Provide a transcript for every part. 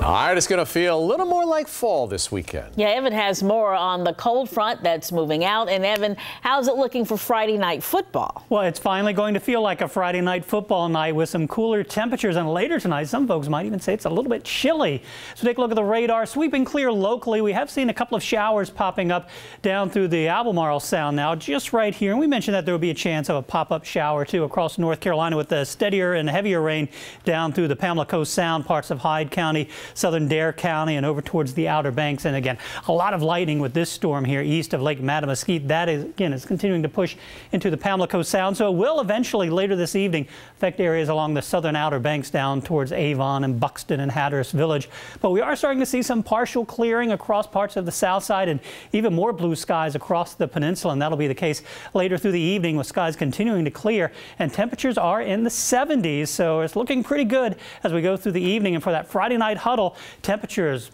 All right, it's going to feel a little more like fall this weekend. Yeah, Evan has more on the cold front that's moving out. And Evan, how's it looking for Friday night football? Well, it's finally going to feel like a Friday night football night with some cooler temperatures. And later tonight, some folks might even say it's a little bit chilly. So take a look at the radar. Sweeping clear locally. We have seen a couple of showers popping up down through the Albemarle Sound now, just right here. And we mentioned that there would be a chance of a pop-up shower, too, across North Carolina with the steadier and heavier rain down through the Pamela Coast Sound, parts of Hyde County, southern Dare County, and over towards the Outer Banks. And again, a lot of lightning with this storm here east of Lake Mattamuskeet. That is, again, is continuing to push into the Pamela Coast Sound. So it will eventually later this evening affect areas along the southern Outer Banks down towards Avon and Buxton and Hatteras Village. But we are starting to see some partial clearing across parts of the south side and even more blue skies across the peninsula. And that'll be the case later through the evening with skies continuing to clear. And temperatures are in the 70s. So it's looking pretty good as we go through the evening. And for that Friday night huddle, temperatures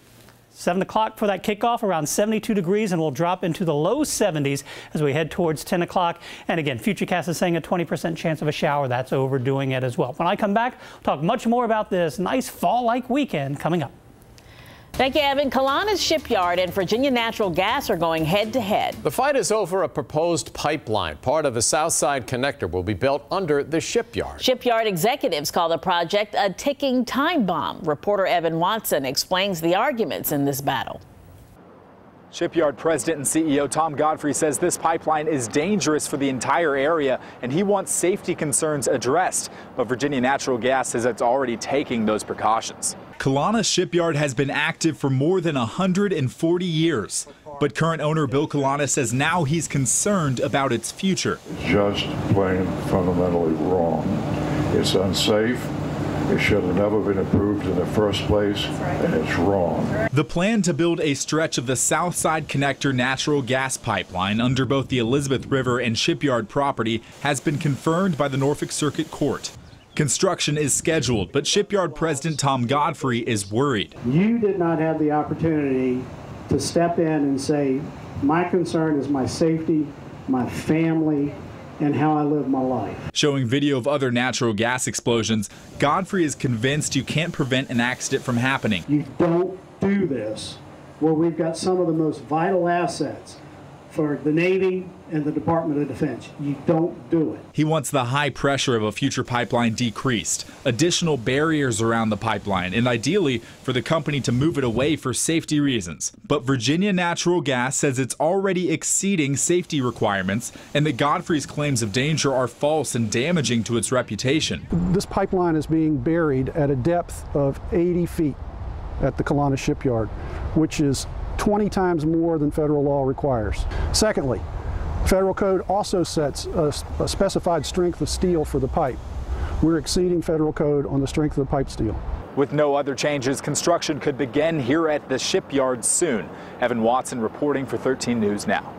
7 o'clock for that kickoff around 72 degrees, and we'll drop into the low 70s as we head towards 10 o'clock. And again, Futurecast is saying a 20% chance of a shower. That's overdoing it as well. When I come back, we'll talk much more about this nice fall-like weekend coming up. Thank you, Evan. Kalana's Shipyard and Virginia Natural Gas are going head-to-head. The fight is over a proposed pipeline. Part of the Southside Connector will be built under the shipyard. Shipyard executives call the project a ticking time bomb. Reporter Evan Watson explains the arguments in this battle. Shipyard President and CEO Tom Godfrey says this pipeline is dangerous for the entire area, and he wants safety concerns addressed. But Virginia Natural Gas says it's already taking those precautions. Kalana Shipyard has been active for more than 140 years. But current owner Bill Kalana says now he's concerned about its future. Just plain fundamentally wrong. It's unsafe. It should have never been approved in the first place, and it's wrong. The plan to build a stretch of the Southside Connector natural gas pipeline under both the Elizabeth River and Shipyard property has been confirmed by the Norfolk Circuit Court. Construction is scheduled, but Shipyard President Tom Godfrey is worried. You did not have the opportunity to step in and say, my concern is my safety, my family, and how I live my life. Showing video of other natural gas explosions, Godfrey is convinced you can't prevent an accident from happening. You don't do this where we've got some of the most vital assets for the Navy and the Department of Defense. You don't do it. He wants the high pressure of a future pipeline decreased, additional barriers around the pipeline, and ideally for the company to move it away for safety reasons. But Virginia Natural Gas says it's already exceeding safety requirements and that Godfrey's claims of danger are false and damaging to its reputation. This pipeline is being buried at a depth of 80 feet at the Kalana Shipyard, which is 20 times more than federal law requires. Secondly, federal code also sets a specified strength of steel for the pipe. We're exceeding federal code on the strength of the pipe steel. With no other changes, construction could begin here at the shipyard soon. Evan Watson reporting for 13 News Now.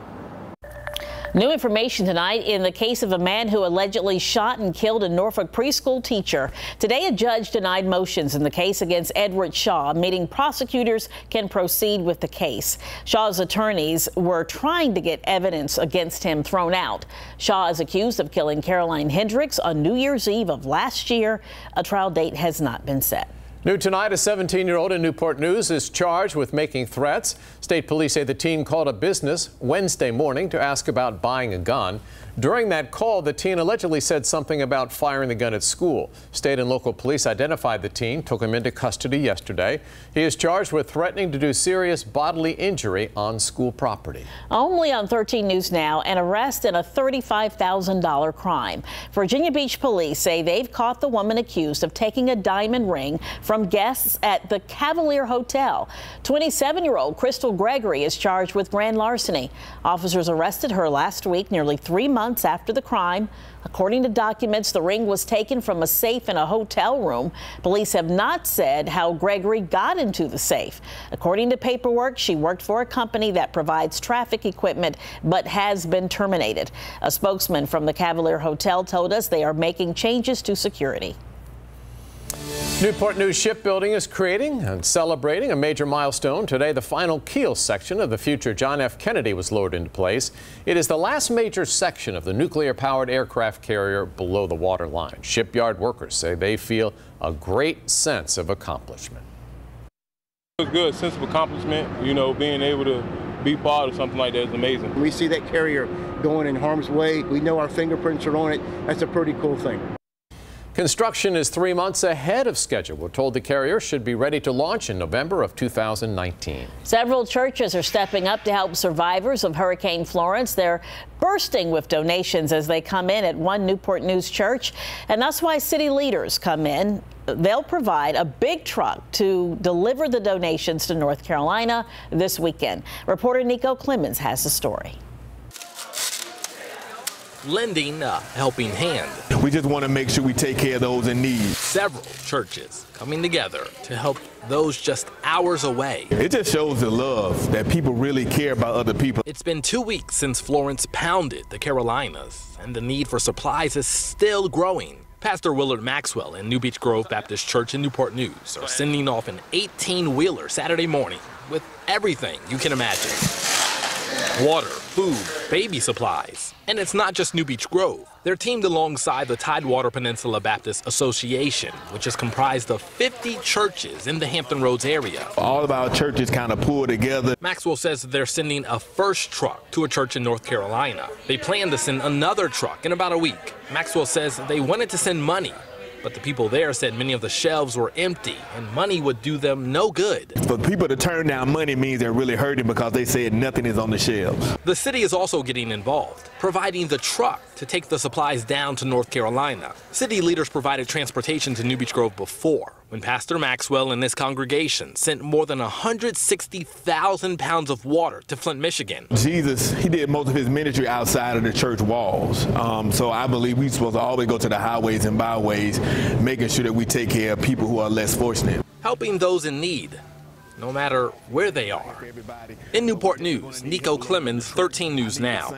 New information tonight in the case of a man who allegedly shot and killed a Norfolk preschool teacher. Today, a judge denied motions in the case against Edward Shaw, meaning prosecutors can proceed with the case. Shaw's attorneys were trying to get evidence against him thrown out. Shaw is accused of killing Caroline Hendricks on New Year's Eve of last year. A trial date has not been set. New tonight, a 17-year-old in Newport News is charged with making threats. State police say the teen called a business Wednesday morning to ask about buying a gun. During that call, the teen allegedly said something about firing the gun at school. State and local police identified the teen, took him into custody yesterday. He is charged with threatening to do serious bodily injury on school property. Only on 13 News Now, an arrest in a $35,000 crime. Virginia Beach police say they've caught the woman accused of taking a diamond ring from guests at the Cavalier Hotel. 27-year-old Crystal Gregory is charged with grand larceny. Officers arrested her last week, nearly 3 months after the crime. According to documents, the ring was taken from a safe in a hotel room. Police have not said how Gregory got into the safe. According to paperwork, she worked for a company that provides traffic equipment but has been terminated. A spokesman from the Cavalier Hotel told us they are making changes to security. Newport News Shipbuilding is creating and celebrating a major milestone. Today, the final keel section of the future John F. Kennedy was lowered into place. It is the last major section of the nuclear-powered aircraft carrier below the waterline. Shipyard workers say they feel a great sense of accomplishment. It's good, sense of accomplishment, you know, being able to be part of something like that is amazing. We see that carrier going in harm's way. We know our fingerprints are on it. That's a pretty cool thing. Construction is 3 months ahead of schedule. We're told the carrier should be ready to launch in November of 2019. Several churches are stepping up to help survivors of Hurricane Florence. They're bursting with donations as they come in at one Newport News church. And that's why city leaders come in. They'll provide a big truck to deliver the donations to North Carolina this weekend. Reporter Nico Clemens has the story. Lending a helping hand. We just want to make sure we take care of those in need. Several churches coming together to help those just hours away. It just shows the love that people really care about other people. It's been 2 weeks since Florence pounded the Carolinas, and the need for supplies is still growing. Pastor Willard Maxwell and New Beach Grove Baptist Church in Newport News are sending off an 18-wheeler Saturday morning with everything you can imagine. Water, food, baby supplies. And it's not just New Beach Grove. They're teamed alongside the Tidewater Peninsula Baptist Association, which is comprised of 50 churches in the Hampton Roads area. All of our churches kind of pull together. Maxwell says they're sending a first truck to a church in North Carolina. They plan to send another truck in about a week. Maxwell says they wanted to send money, but the people there said many of the shelves were empty and money would do them no good. For people to turn down money means they're really hurting because they said nothing is on the shelves. The city is also getting involved, providing the truck to take the supplies down to North Carolina. City leaders provided transportation to New Beach Grove before, when Pastor Maxwell and his congregation sent more than 160,000 pounds of water to Flint, Michigan. Jesus, he did most of his ministry outside of the church walls. So I believe we're supposed to always go to the highways and byways, making sure that we take care of people who are less fortunate. Helping those in need, no matter where they are. In Newport News, Nico Clemens, 13 News Now.